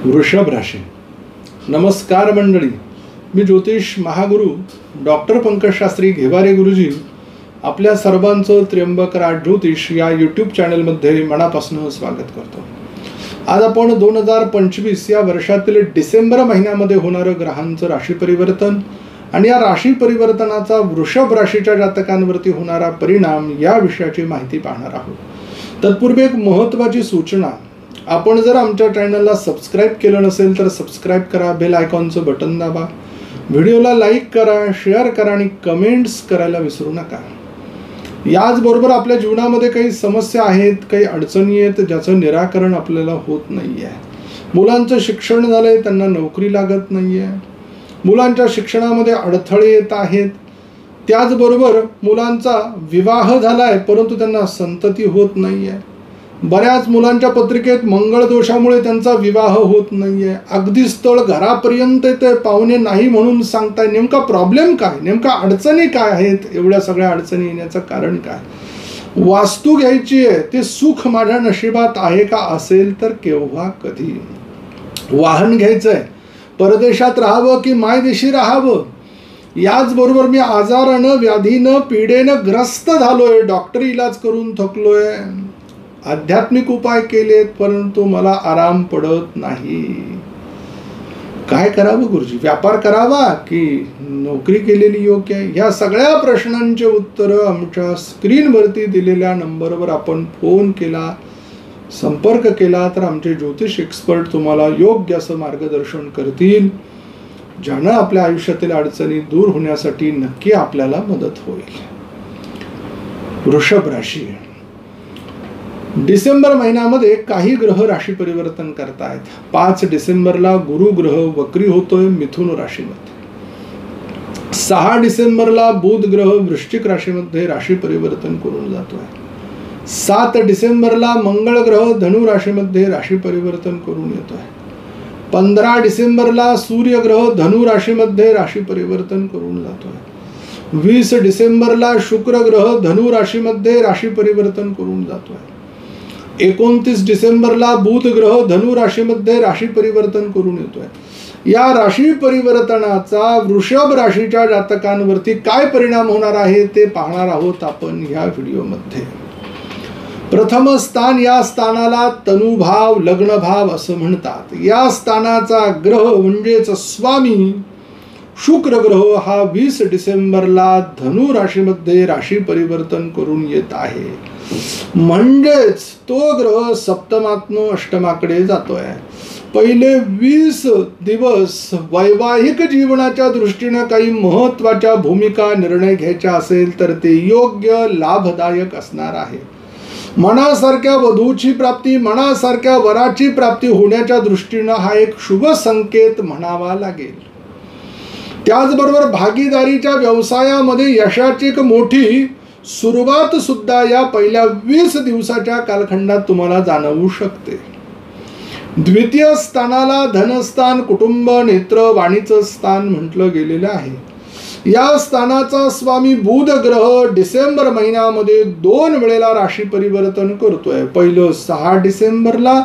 वृषभ राशी. नमस्कार मंडळी, मी ज्योतिष महागुरु डॉक्टर पंकजशास्त्री घेवारे गुरुजी आपल्या सर्वांचं त्र्यंबक राज ज्योतिष या यूट्यूब चॅनलमध्ये मनापासून स्वागत करतो. आज आपण 2025 या वर्षातील डिसेंबर महिन्यामध्ये होणारं ग्रहांचं राशी परिवर्तन आणि या राशी परिवर्तनाचा वृषभ राशीच्या जातकांवरती होणारा परिणाम या विषयाची माहिती पाहणार आहोत. तत्पूर्वी एक महत्त्वाची सूचना, आपण जर आमच्या चॅनलला सबस्क्राईब केलं नसेल तर सबस्क्राईब करा, बेल आयकॉनचं बटन दाबा, व्हिडिओला लाईक करा, शेअर करा आणि कमेंट्स करायला विसरू नका. याचबरोबर आपल्या जीवनामध्ये काही समस्या आहेत, काही अडचणी आहेत ज्याचं निराकरण आपल्याला होत नाही आहे. मुलांचं शिक्षण झालंय, त्यांना नोकरी लागत नाही आहे, मुलांच्या शिक्षणामध्ये अडथळे येत आहेत. त्याचबरोबर मुलांचा विवाह झालाय परंतु त्यांना संतती होत नाही आहे. बऱ्याच मुलांच्या पत्रिकेत मंगळ दोषामुळे त्यांचा विवाह होत नाहीये. अगदी स्थळ घरापर्यंत ते पाहुणे नाही म्हणून सांगताय. नेमका प्रॉब्लेम काय, नेमका अडचणी काय आहेत, एवढ्या सगळ्या अडचणी येण्याचं कारण काय. वास्तू घ्यायची आहे, ते सुख माझ्या नशिबात आहे का, असेल तर केव्हा कधी. वाहन घ्यायचंय, परदेशात राहावं की मायदेशी राहावं. याचबरोबर मी आजारानं व्याधीनं पीडेनं ग्रस्त झालोय, डॉक्टरी इलाज करून थकलोय, आध्यात्मिक उपाय केलेत परंतु मला आराम पडत नाही. काय करावं गुरुजी, व्यापार करावा की नोकरी केलेली योग्य आहे. ह्या सगळ्या प्रश्नांचे उत्तर आमच्या स्क्रीनवरती दिलेल्या नंबरवर आपण फोन केला, संपर्क केला तर आमचे ज्योतिष एक्सपर्ट तुम्हाला योग्य असं मार्गदर्शन करतील, ज्यानं आपल्या आयुष्यातील अडचणी दूर होण्यासाठी नक्की आपल्याला मदत होईल. वृषभ राशी. डिसेंबर महिन्यामध्ये काही ग्रह राशी परिवर्तन करतायत. 5 डिसेंबरला गुरु ग्रह वक्री होतोय मिथुन राशीमध्ये. 6 डिसेंबरला बुध ग्रह वृश्चिक राशीमध्ये राशी परिवर्तन करून जातोय. 7 डिसेंबरला मंगळ ग्रह धनु राशीमध्ये राशी परिवर्तन करून येतोय. 15 डिसेंबरला सूर्य ग्रह धनु राशीमध्ये राशी परिवर्तन करून जातोय. 20 डिसेंबरला शुक्र ग्रह धनु राशीमध्ये राशी परिवर्तन करून जातोय. 29 डिसेंबरला बुध ग्रह धनु राशीमध्ये राशी परिवर्तन करून येतोय. या राशी परिवर्तनाचा वृषभ राशीच्या जातकांवरती काय परिणाम होणार आहे ते पाहणार आहोत आपण या व्हिडिओमध्ये. प्रथम स्थान, या स्थानाला तनुभाव लग्नभाव असं म्हणतात. या स्थानाचा ग्रह म्हणजेच स्वामी शुक्र ग्रह हा 20 डिसेंबरला धनु राशीमध्ये राशी परिवर्तन करून येत आहे. म्हणजेच तो ग्रह सप्तमातून अष्टमाकडे जातोय. पहिले 20 दिवस वैवाहिक जीवनाच्या दृष्टीने काही महत्वाच्या भूमिका निर्णय घ्यायचा असेल तर ते योग्य लाभदायक असणार आहे. मनासारख्या वधूची प्राप्ती, मनासारख्या वराची प्राप्ती होण्याच्या दृष्टीनं हा एक शुभ संकेत म्हणावा लागेल. त्याचबरोबर भागीदारीच्या व्यवसायामध्ये यशाची एक मोठी सुरुवात सुद्धा या पहिल्या 20 दिवसाच्या कालखंडात तुम्हाला जाणवू शकते. द्वितीय स्थानाला धनस्थान, कुटुंब, नेत्र, वाणीचं स्थान म्हटलं गेलेलं आहे. या स्थानाचा स्वामी बुध ग्रह डिसेंबर महिन्यामध्ये 2 वेळेला राशी परिवर्तन करतोय. पहिलं 6 डिसेंबरला,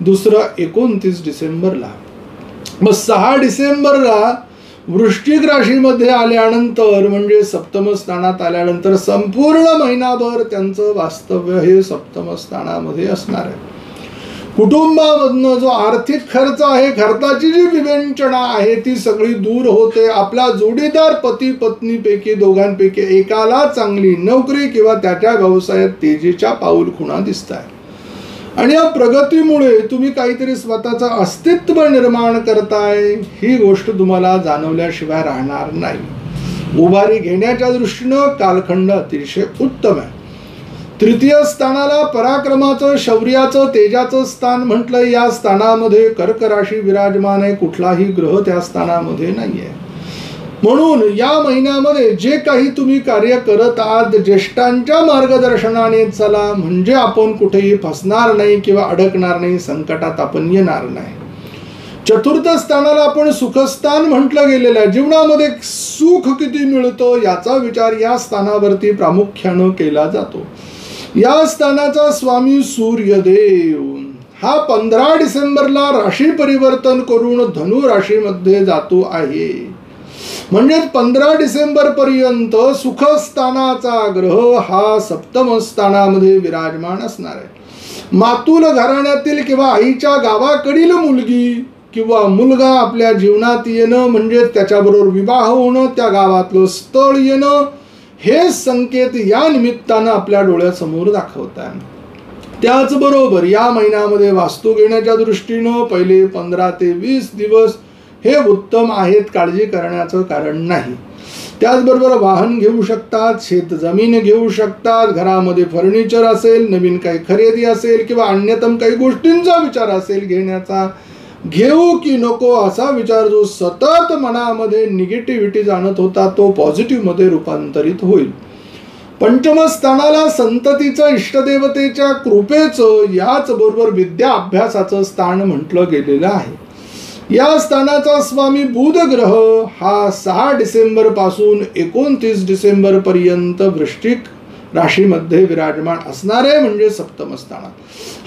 दुसरं 29 डिसेंबरला. मग 6 डिसेंबरला वृश्चिक राशीमध्ये आल्यानंतर म्हणजे सप्तम स्थानात आल्यानंतर संपूर्ण महिनाभर त्यांचं वास्तव्य हे सप्तम स्थानामध्ये असणार आहे. कुटुंबामधनं जो आर्थिक खर्च आहे, खर्चाची जी विवेचना आहे ती सगळी दूर होते. आपला जोडीदार पती पत्नीपैकी दोघांपैकी एकाला चांगली नोकरी किंवा त्याच्या व्यवसायात तेजीच्या पाऊलखुणा दिसत आहे. आणि या प्रगतीमुळे तुम्ही काहीतरी स्वतःचं अस्तित्व निर्माण करताय, ही गोष्ट तुम्हाला जाणवल्याशिवाय राहणार नाही. उभारी घेण्याच्या दृष्टीनं कालखंड अतिशय उत्तम आहे. तृतीय स्थानाला पराक्रमाचं, शौर्याचं, तेजाचं स्थान म्हटलं. या स्थानामध्ये कर्क राशी विराजमान आहे, कुठलाही ग्रह त्या स्थानामध्ये नाहीये. म्हणून या महिन्यामध्ये जे काही तुम्ही कार्य करत आहात, ज्येष्ठांच्या मार्गदर्शनाने चला, म्हणजे आपण कुठेही फसणार नाही किंवा अडकणार नाही, संकटात आपण येणार नाही. चतुर्थ स्थानाला आपण सुखस्थान म्हटलं गेलेलं आहे. जीवनामध्ये सुख किती मिळतं याचा विचार या स्थानावरती प्रामुख्यानं केला जातो. या स्थानाचा स्वामी सूर्यदेव हा 15 डिसेंबरला राशी परिवर्तन करून धनु राशीमध्ये जातो आहे. म्हणजे 15 डिसेंबर पर्यंत सुखस्थानाचा ग्रह हा सप्तम स्थानामध्ये विराजमान असणार आहे. मातुल घराण्यातील किंवा आईच्या गावाकडील मुलगी किंवा मुलगा आपल्या जीवनात येणं म्हणजे त्याच्याबरोबर विवाह होणं, त्या गावातलं स्थळ येणं, हे संकेत या निमित्तानं आपल्या डोळ्यासमोर दाखवतात. त्याचबरोबर या महिन्यामध्ये वास्तू घेण्याच्या दृष्टीनं पहिले 15 ते 20 दिवस हे उत्तम आहेत, काळजी करण्याचं कारण नाही. त्याचबरोबर वाहन घेऊ शकतात, शेत जमीन घेऊ शकतात, घरामध्ये फर्निचर असेल, नवीन काही खरेदी असेल किंवा अन्यतम काही गोष्टींचा विचार असेल घेण्याचा, घेऊ की नको असा विचार जो सतत मनामध्ये निगेटिव्हिटी जाणत होता तो पॉझिटिव्ह मध्ये रूपांतरित होईल. पंचम स्थानाला संततीचं, इष्टदेवतेच्या कृपेचं, याच बरोबर विद्या अभ्यासाचं स्थान म्हटलं गेलेलं आहे. या स्थानाचा स्वामी बुध ग्रह हा 6 डिसेंबर पासून 29 डिसेंबर पर्यंत वृश्चिक राशीमध्ये विराजमान असणार आहे, म्हणजे सप्तम स्थानात.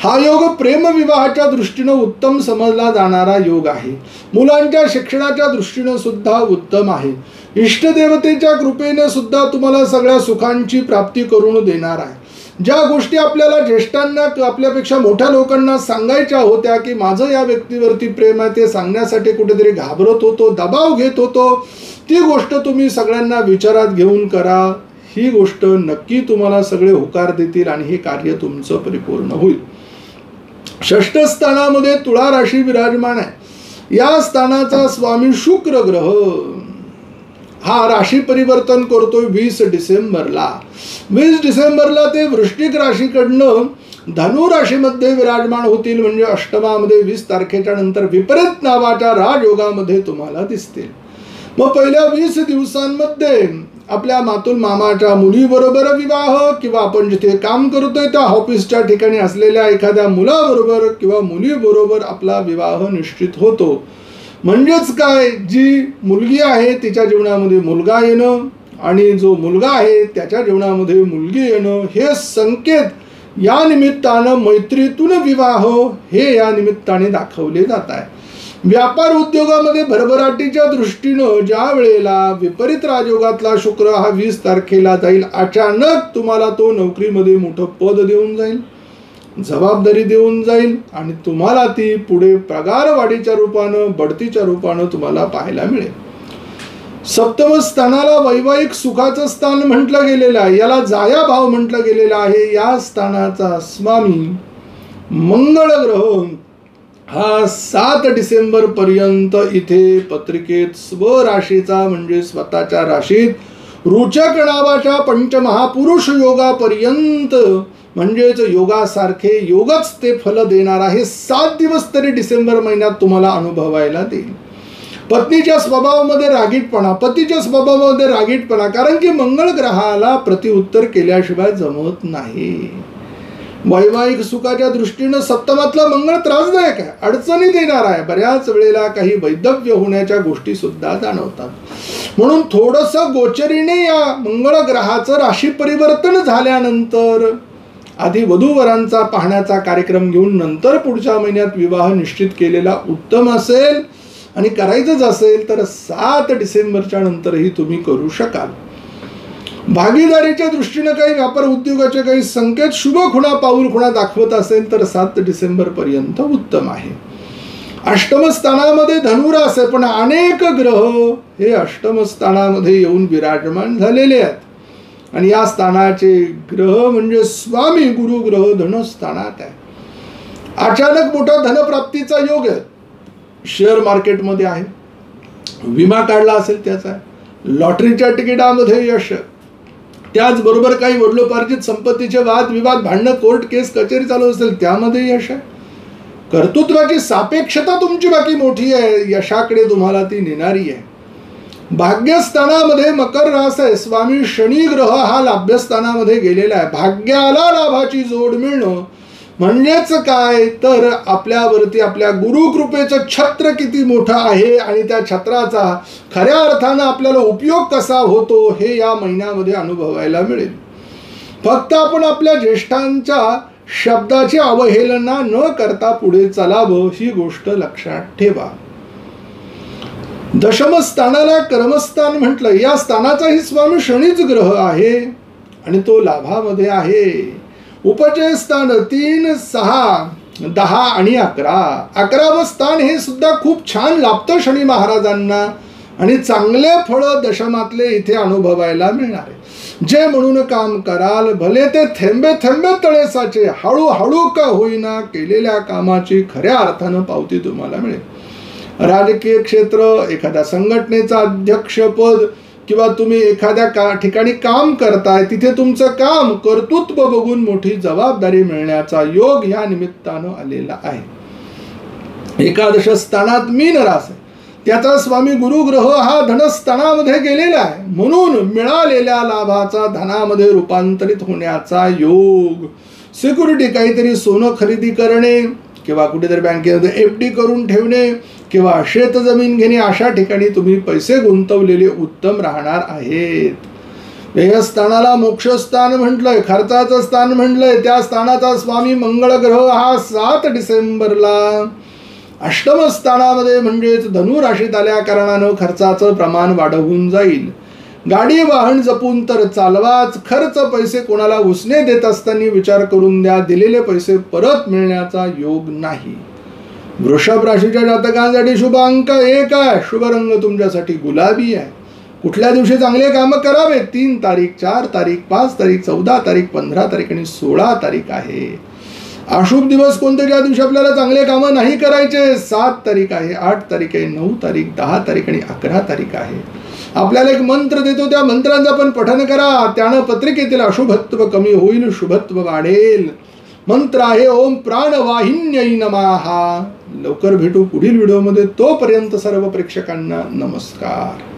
हा योग प्रेम विवाहाच्या दृष्टीनं उत्तम समजला जाणारा योग आहे. मुलांच्या शिक्षणाच्या दृष्टीनं सुद्धा उत्तम आहे. इष्टदेवतेच्या कृपेने सुद्धा तुम्हाला सगळ्या सुखांची प्राप्ती करून देणार आहे. ज्या गोष्टी आपल्याला ज्येष्ठांना, आपल्यापेक्षा मोठ्या लोकांना सांगायच्या होत्या की माझं या व्यक्तीवरती प्रेम आहे, ते सांगण्यासाठी कुठेतरी घाबरत होतो, दबाव घेत होतो, ती गोष्ट तुम्ही सगळ्यांना विचारात घेऊन करा. ही गोष्ट नक्की तुम्हाला सगळे होकार देतील आणि हे कार्य तुमचं परिपूर्ण होईल. षष्ठ स्थानामध्ये तुळा राशी विराजमान आहे. या स्थानाचा स्वामी शुक्र ग्रह हा राशी परिवर्तन करतोय 20 डिसेंबरला. 20 डिसेंबरला ते वृश्चिक राशीकडनं धनु राशीमध्ये विराजमान होतील, म्हणजे अष्टमामध्ये 20 तारखेच्या नंतर विपरीत नावाच्या राजयोगामध्ये तुम्हाला दिसतील. मग पहिल्या 20 दिवसांमध्ये आपल्या मातुल मामाच्या मुलीबरोबर विवाह किंवा आपण जिथे काम करतोय त्या ऑफिसच्या ठिकाणी असलेल्या एखाद्या मुलाबरोबर किंवा मुलीबरोबर आपला विवाह निश्चित होतो. म्हणजेच काय, जी मुलगी आहे तिच्या जीवनामध्ये मुलगा येणं आणि जो मुलगा आहे त्याच्या जीवनामध्ये मुलगी येणं, हे संकेत या निमित्तानं मैत्रीतून विवाह हे या निमित्ताने दाखवले जात आहे. व्यापार उद्योगामध्ये भरभराटीच्या दृष्टीनं ज्या वेळेला विपरीत राजयोगातला शुक्र हा 20 तारखेला जाईल, अचानक तुम्हाला तो नोकरीमध्ये मोठं पद देऊन जाईल, जबाबदारी देऊन जाईल आणि तुम्हाला ती पुढे पगारवाढीच्या रूपानं, बढतीच्या रूपानं तुम्हाला पाहायला मिळेल. सप्तम स्थानाला वैवाहिक सुखाचं स्थान म्हटलं गेलेलं आहे, याला जाया भाव म्हटलं गेलेलं आहे. या स्थानाचा स्वामी मंगळ ग्रह हा 7 डिसेंबर पर्यंत इथे पत्रिकेत स्वराशीचा म्हणजे स्वतःच्या राशीत रुचक नावाच्या पंचमहापुरुष योगापर्यंत म्हणजेच योगासारखे योगच ते फल देणार आहे. 7 दिवस तरी डिसेंबर महिन्यात तुम्हाला अनुभवायला देईल. पत्नीच्या स्वभावामध्ये रागीटपणा, पतीच्या स्वभावामध्ये रागीटपणा, कारण की मंगळ ग्रहाला प्रतिउत्तर केल्याशिवाय जमत नाही. वैवाहिक सुखाच्या दृष्टीनं सप्तमातला मंगळ त्रासदायक आहे, अडचणी देणार आहे. बऱ्याच वेळेला काही वैधव्य होण्याच्या गोष्टी सुद्धा जाणवतात. म्हणून थोडंसं गोचरीने या मंगळ ग्रहाचं राशी परिवर्तन झाल्यानंतर आधी वधूवरांचा पाहण्याचा कार्यक्रम घेऊन नंतर पुढच्या महिन्यात विवाह निश्चित केलेला उत्तम असेल. आणि करायचंच असेल तर 7 डिसेंबरच्या नंतरही तुम्ही करू शकाल. भागीदारीच्या दृष्टीनं काही व्यापार उद्योगाचे काही संकेत शुभ खुणा पाऊल खुणा दाखवत असेल तर 7 डिसेंबर पर्यंत उत्तम आहे. अष्टम स्थानामध्ये धनुरास आहे, पण अनेक ग्रह हे अष्टम स्थानामध्ये येऊन विराजमान झालेले आहेत आणि या स्थानाचे ग्रह म्हणजे स्वामी गुरु ग्रह धनस्थानात आहे. अचानक मोठा धनप्राप्तीचा योग आहे. शेअर मार्केटमध्ये आहे, विमा काढला असेल त्याचा, लॉटरीच्या तिकिटामध्ये यश, त्याचबरोबर काही वडिलोपार्जित संपत्तीचे वाद विवाद, भांडणं, कोर्ट केस कचेरी चालू असेल त्यामध्ये यश आहे. कर्तृत्वाची सापेक्षता तुमची बाकी मोठी आहे, यशाकडे तुम्हाला ती नेणारी आहे. भाग्यस्थानामध्ये मकर रास आहे. स्वामी शनी ग्रह हा लाभ्यस्थानामध्ये गेलेला आहे. भाग्याला लाभाची जोड मिळणं म्हणजेच काय तर आपल्यावरती आपल्या गुरुकृपेचं छत्र किती मोठं आहे आणि त्या छत्राचा खऱ्या अर्थानं आपल्याला उपयोग कसा होतो हे या महिन्यामध्ये अनुभवायला मिळेल. फक्त आपण आपल्या ज्येष्ठांच्या शब्दाची अवहेलना न करता पुढे चालावं ही गोष्ट लक्षात ठेवा. दशम स्थानाला कर्मस्थान म्हटलं. या स्थानाचाही स्वामी शनीच ग्रह आहे आणि तो लाभामध्ये आहे. उपचय स्थान 3, 6, 10 आणि 11. 11वं स्थान हे सुद्धा खूप छान लाभतं शनी महाराजांना आणि चांगले फळ दशमातले इथे अनुभवायला मिळणार आहे. जे म्हणून काम कराल भले ते थेंबे थेंबे तळे साचे, हळूहळू का होईना केलेल्या कामाची खऱ्या अर्थानं पावती तुम्हाला मिळेल. राजकीय क्षेत्र, एखाद्या संघटनेचं अध्यक्षपद किंवा तुम्ही एखाद्या ठिकाणी काम करताय, तिथे तुमचं काम कर्तृत्व बघून मोठी जबाबदारी मिळण्याचा योग या निमित्तानं आलेला आहे. एकादश स्थानात मीन रास आहे. त्याचा स्वामी गुरु ग्रह हा धनस्थानामध्ये गेलेला आहे. म्हणून मिळालेल्या लाभाचा धनामध्ये रूपांतरित होण्याचा योग. सिक्युरिटी, काहीतरी सोनं खरेदी करणे किंवा कुठेतरी बँकेमध्ये FD करून ठेवणे किंवा शेत जमीन घेणे, अशा ठिकाणी तुम्ही पैसे गुंतवलेले उत्तम राहणार आहेत. व्ययस्थानाला मोक्षस्थान म्हटलंय, खर्चाचं स्थान म्हटलंय. त्या स्थानाचा स्वामी मंगळ ग्रह हा 7 डिसेंबरला अष्टम स्थानामध्ये म्हणजेच धनु राशीत आल्या कारणानं खर्चाचं प्रमाण वाढवून जाईल. गाडी वाहन जपून तर चालवाच. खर्च पैसे कोणाला उसने देत असताना विचार करून द्या. दिलेले पैसे परत मिळण्याचा योग नाही. वृषभ राशीच्या जातकांसाठी शुभ अंक 1 आहे. शुभ रंग तुमच्यासाठी गुलाबी आहे. कुठल्या दिवशी चांगले काम करावे? 3 तारीख, 4 तारीख, 5 तारीख, 14 तारीख, 15 तारीख आणि 16 तारीख आहे. अशुभ दिवस कोणते ज्या दिवशी आपल्याला चांगले कामं नाही करायचे? 7 तारीख आहे, 8 तारीख आहे, 9 तारीख, 10 तारीख आणि 11 तारीख आहे. आपल्याला एक मंत्र देतो, त्या मंत्रांचं आपण पठन करा. त्यानं पत्रिकेतील अशुभत्व कमी होईल, शुभत्व वाढेल. मंत्र आहे ओम प्राणवाहिन्यै नमः. लवकर भेटू पुढील व्हिडिओमध्ये. तोपर्यंत सर्व प्रेक्षकांना नमस्कार.